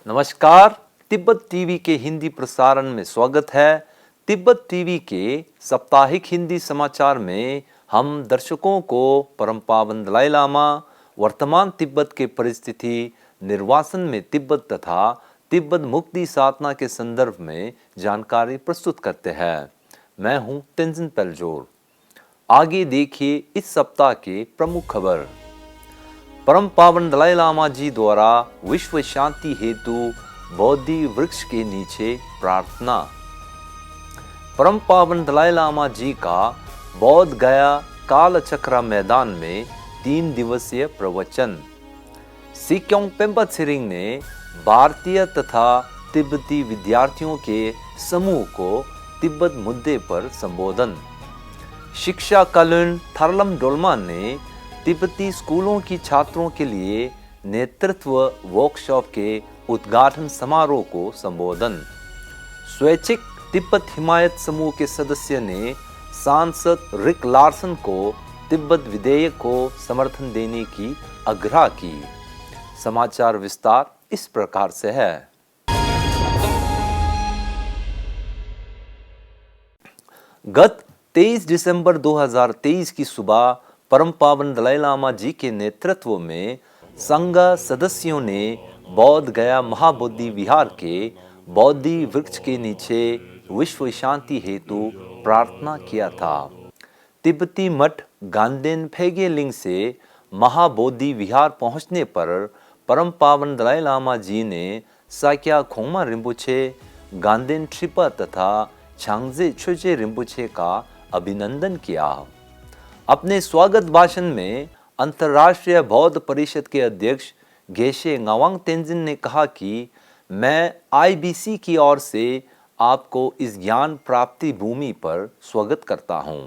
नमस्कार। तिब्बत टीवी के हिंदी प्रसारण में स्वागत है। तिब्बत टीवी के साप्ताहिक हिंदी समाचार में हम दर्शकों को परम पावन दलाई लामा, वर्तमान तिब्बत के परिस्थिति, निर्वासन में तिब्बत तथा तिब्बत मुक्ति साधना के संदर्भ में जानकारी प्रस्तुत करते हैं। मैं हूं तेंजिन पेल्जोर। आगे देखिए इस सप्ताह के प्रमुख खबर। परम पावन दलाई लामा जी द्वारा विश्व शांति हेतु बोधि वृक्ष के नीचे प्रार्थना। परम पावन दलाई लामा जी का बोध गया कालचक्र मैदान में 3 दिवसीय प्रवचन। सिक्योंग पेम्पा त्सिरिंग ने भारतीय तथा तिब्बती विद्यार्थियों के समूह को तिब्बत मुद्दे पर संबोधन। शिक्षा कालीन थारलम डोलमा ने तिब्बती स्कूलों की छात्रों के लिए नेतृत्व वर्कशॉप के उद्घाटन समारोह को संबोधन। स्वैच्छिक तिब्बत हिमायत समूह के सदस्य ने सांसद रिक लार्सन को तिब्बत विधेयक को समर्थन देने की आग्रह की। समाचार विस्तार इस प्रकार से है। गत 23 दिसंबर 2023 की सुबह परम पावन दलाई लामा जी के नेतृत्व में संघ सदस्यों ने बोध गया महाबोधि विहार के बोधि वृक्ष के नीचे विश्व शांति हेतु प्रार्थना किया था। तिब्बती मठ गांडेन फेगेलिंग से महाबोधि विहार पहुंचने पर परम पावन दलाई लामा जी ने साक्या खोमा रिम्पोछे, गांडेन ट्रिपा तथा छांगजे छोजे रिम्पोछे का अभिनंदन किया। अपने स्वागत भाषण में अंतर्राष्ट्रीय बौद्ध परिषद के अध्यक्ष गेशे गावांग तेंजिन ने कहा कि मैं आईबीसी की ओर से आपको इस ज्ञान प्राप्ति भूमि पर स्वागत करता हूं।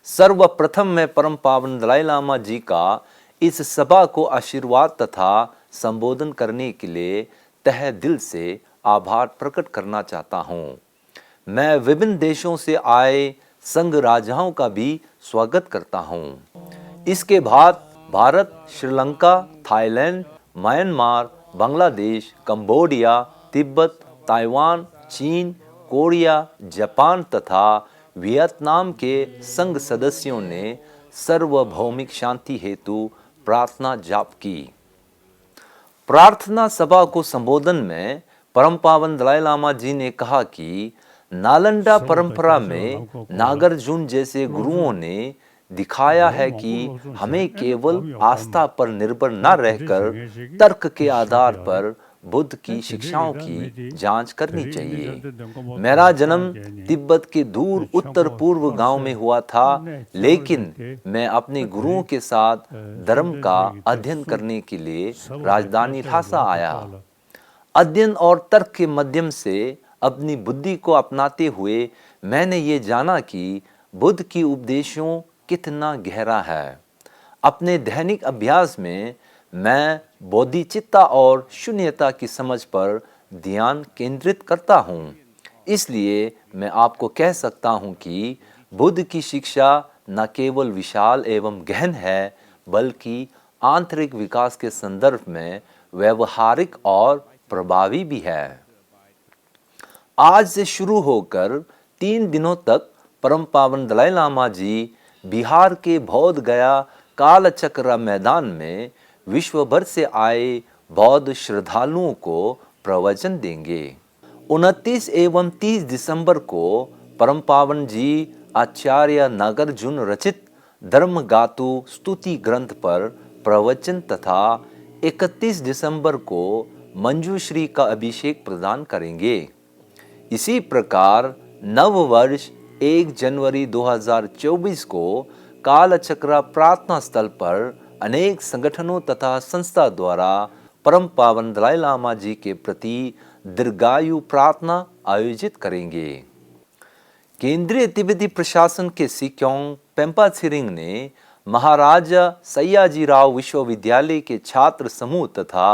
सर्वप्रथम मैं परम पावन दलाई लामा जी का इस सभा को आशीर्वाद तथा संबोधन करने के लिए तहे दिल से आभार प्रकट करना चाहता हूं। मैं विभिन्न देशों से आए संघ राजाओं का भी स्वागत करता हूं। इसके बाद Bharat, Sri Lanka, Thailand, Myanmar, Bangladesh, Cambodia, Tibet, Taiwan, चीन, कोरिया, जापान तथा वियतनाम के संघ सदस्यों ने सार्वभौमिक शांति हेतु प्रार्थना जाप की। प्रार्थना सभा को संबोधन में परम पावन दलाई लामा जी ने कहा कि नालंदा परंपरा में नागार्जुन जैसे गुरुओं ने दिखाया है कि हमें केवल आस्था पर निर्भर न रहकर तर्क के आधार पर बुद्ध की शिक्षाओं की जांच करनी चाहिए। मेरा जन्म तिब्बत के दूर उत्तर पूर्व गांव में हुआ था, लेकिन मैं अपने गुरुओं के साथ धर्म का अध्ययन करने के लिए राजधानी ल्हासा आया। अध्ययन और तर्क के माध्यम से अपनी बुद्धि को अपनाते हुए मैंने ये जाना कि बुद्ध की उपदेशों कितना गहरा है। अपने दैनिक अभ्यास में मैं बोधिचित्ता और शून्यता की समझ पर ध्यान केंद्रित करता हूँ। इसलिए मैं आपको कह सकता हूँ कि बुद्ध की शिक्षा न केवल विशाल एवं गहन है, बल्कि आंतरिक विकास के संदर्भ में व्यवहारिक और प्रभावी भी है। आज से शुरू होकर 3 दिनों तक परम पावन दलाई लामा जी बिहार के बोध गया कालचक्र मैदान में विश्व भर से आए बौद्ध श्रद्धालुओं को प्रवचन देंगे। 29 एवं 30 दिसंबर को परम पावन जी आचार्य नागार्जुन रचित धर्मगातु स्तुति ग्रंथ पर प्रवचन तथा 31 दिसंबर को मंजूश्री का अभिषेक प्रदान करेंगे। इसी प्रकार नव वर्ष 1 जनवरी 2024 को कालचक्र प्रार्थना स्थल पर अनेक संगठनों तथा संस्था द्वारा परम पावन दलाई लामा जी के प्रति दीर्घायु प्रार्थना आयोजित करेंगे। केंद्रीय तिब्बती प्रशासन के सिक्योंग पेम्पा त्सिरिंग ने महाराजा सयाजीराव विश्वविद्यालय के छात्र समूह तथा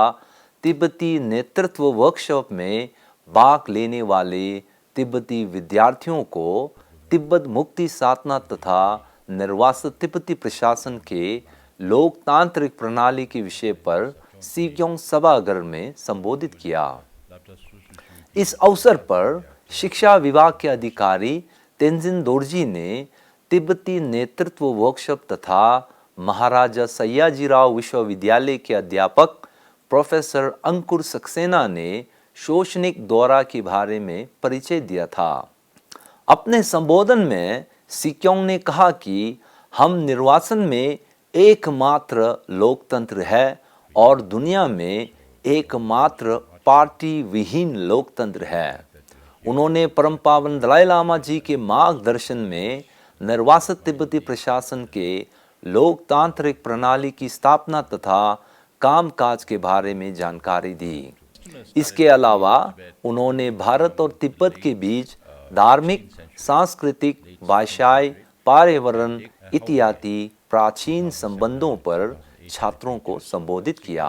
तिब्बती नेतृत्व वर्कशॉप में भाग लेने वाले तिब्बती विद्यार्थियों को तिब्बत मुक्ति साधना तथा निर्वासित तिब्बती प्रशासन के लोकतांत्रिक प्रणाली के विषय पर सीक्योंग सभागार में संबोधित किया। इस अवसर पर शिक्षा विभाग के अधिकारी तेंजिन दोरजी ने तिब्बती नेतृत्व वर्कशॉप तथा महाराजा सयाजीराव विश्वविद्यालय के अध्यापक प्रोफेसर अंकुर सक्सेना ने शोषणिक दौरा के बारे में परिचय दिया था। अपने संबोधन में सीक्योंग ने कहा कि हम निर्वासन में एकमात्र लोकतंत्र है और दुनिया में एकमात्र पार्टी विहीन लोकतंत्र है। उन्होंने परम पावन दलाई लामा जी के मार्गदर्शन में निर्वासित तिब्बती प्रशासन के लोकतांत्रिक प्रणाली की स्थापना तथा कामकाज के बारे में जानकारी दी। इसके अलावा उन्होंने भारत और तिब्बत के बीच धार्मिक, सांस्कृतिक, भाषाई, पर्यावरण इत्यादि प्राचीन संबंधों पर छात्रों को संबोधित किया।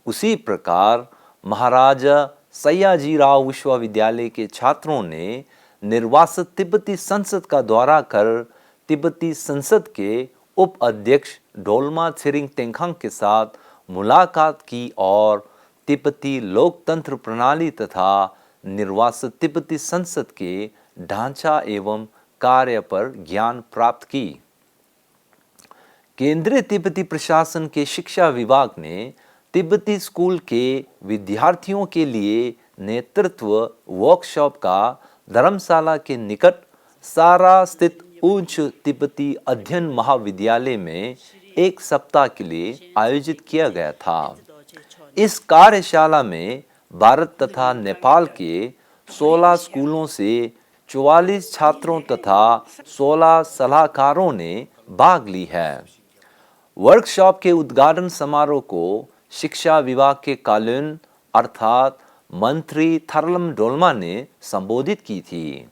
उसी प्रकार महाराजा सयाजीराव विश्वविद्यालय के छात्रों ने निर्वासित तिब्बती संसद का दौरा कर तिब्बती संसद के उप अध्यक्ष डोल्मा त्सिरिंग तेंखांग के साथ मुलाकात की और तिब्बती लोकतंत्र प्रणाली तथा निर्वासित तिब्बती संसद के ढांचा एवं कार्य पर ज्ञान प्राप्त की। केंद्रीय तिब्बती प्रशासन के शिक्षा विभाग ने तिब्बती स्कूल के विद्यार्थियों के लिए नेतृत्व वर्कशॉप का धर्मशाला के निकट सारा स्थित उच्च तिब्बती अध्ययन महाविद्यालय में एक सप्ताह के लिए आयोजित किया गया था। इस कार्यशाला में भारत तथा नेपाल के 16 स्कूलों से 44 छात्रों तथा 16 सलाहकारों ने भाग ली है। वर्कशॉप के उद्घाटन समारोह को शिक्षा विभाग के कालुन अर्थात मंत्री थरलम डोल्मा ने संबोधित की थी।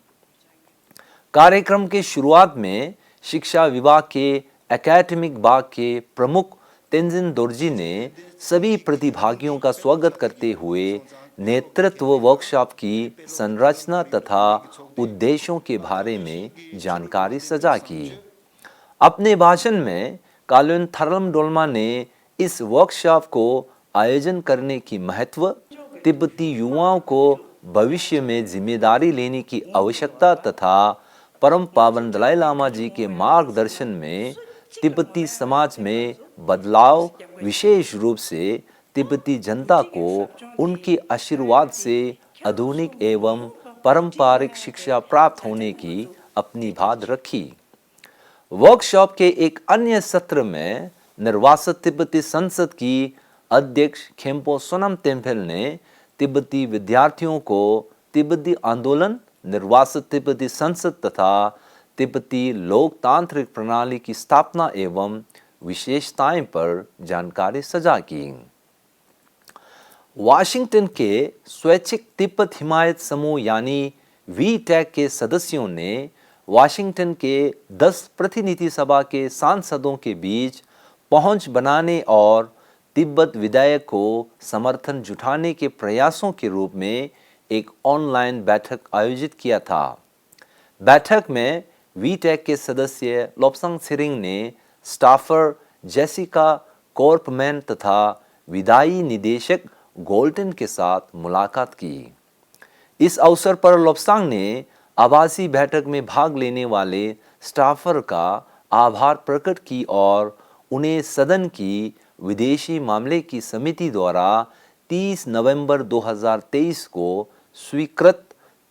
कार्यक्रम के शुरुआत में शिक्षा विभाग के एकेडमिक भाग के प्रमुख तेंजिन दोरजी ने सभी प्रतिभागियों का स्वागत करते हुए नेतृत्व वर्कशॉप की संरचना तथा उद्देश्यों के बारे में जानकारी साझा की। अपने भाषण में कालुन थरलम डोल्मा ने इस वर्कशॉप को आयोजन करने की महत्व, तिब्बती युवाओं को भविष्य में जिम्मेदारी लेने की आवश्यकता तथा परम पावन दलाई लामा जी के मार्गदर्शन में तिब्बती समाज में बदलाव, विशेष रूप से तिब्बती जनता को उनके आशीर्वाद से आधुनिक एवं पारंपरिक शिक्षा प्राप्त होने की अपनी बात रखी। वर्कशॉप के एक अन्य सत्र में निर्वासित तिब्बती संसद की अध्यक्ष खेम्पो सोनम तेम्पेल ने तिब्बती विद्यार्थियों को तिब्बती आंदोलन, निर्वासित तिब्बती संसद तथा तिब्बती लोकतांत्रिक प्रणाली की स्थापना एवं विशेषताएं पर जानकारी साझा की। वाशिंगटन के स्वैच्छिक तिब्बत हिमायत समूह यानी वीटैक के सदस्यों ने वाशिंगटन के 10 प्रतिनिधि सभा के सांसदों के बीच पहुंच बनाने और तिब्बत विधेयक को समर्थन जुटाने के प्रयासों के रूप में एक ऑनलाइन बैठक आयोजित किया था। बैठक में वीटैक के सदस्य लोब्सांग त्सिरिंग ने स्टाफर जेसिका कॉर्पमैन तथा विधायी निदेशक गोल्टन के साथ मुलाकात की। इस अवसर पर लोब्सांग ने आभासी बैठक में भाग लेने वाले स्टाफर का आभार प्रकट की और उन्हें सदन की विदेशी मामले की समिति द्वारा 30 नवंबर 2023 को स्वीकृत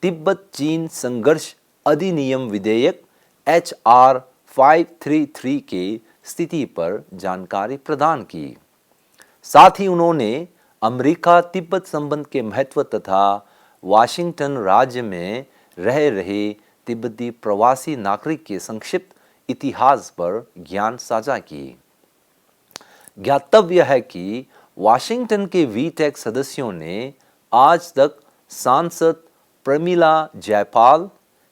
तिब्बत चीन संघर्ष अधिनियम विधेयक HR 533 के स्थिति पर जानकारी प्रदान की। साथ ही उन्होंने अमेरिका तिब्बत संबंध के महत्व तथा वाशिंगटन राज्य में रह रहे तिब्बती प्रवासी नागरिक के संक्षिप्त इतिहास पर ज्ञान साझा की। ज्ञातव्य है कि वाशिंगटन के वीटैक सदस्यों ने आज तक सांसद Pramila Jayapal,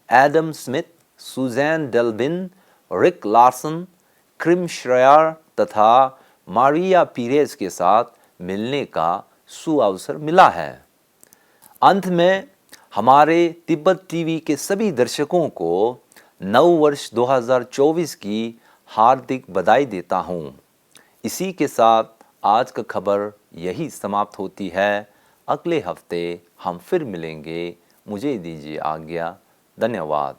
Adam Smith, Suzan DelBene, Rick Larsen, क्रिम श्रेयर तथा मारिया पीरेज के साथ मिलने का सुअवसर मिला है। अंत में हमारे तिब्बत टीवी के सभी दर्शकों को नव वर्ष 2024 की हार्दिक बधाई देता हूँ। इसी के साथ आज का खबर यही समाप्त होती है। अगले हफ्ते हम फिर मिलेंगे। मुझे दीजिए आज्ञा। धन्यवाद।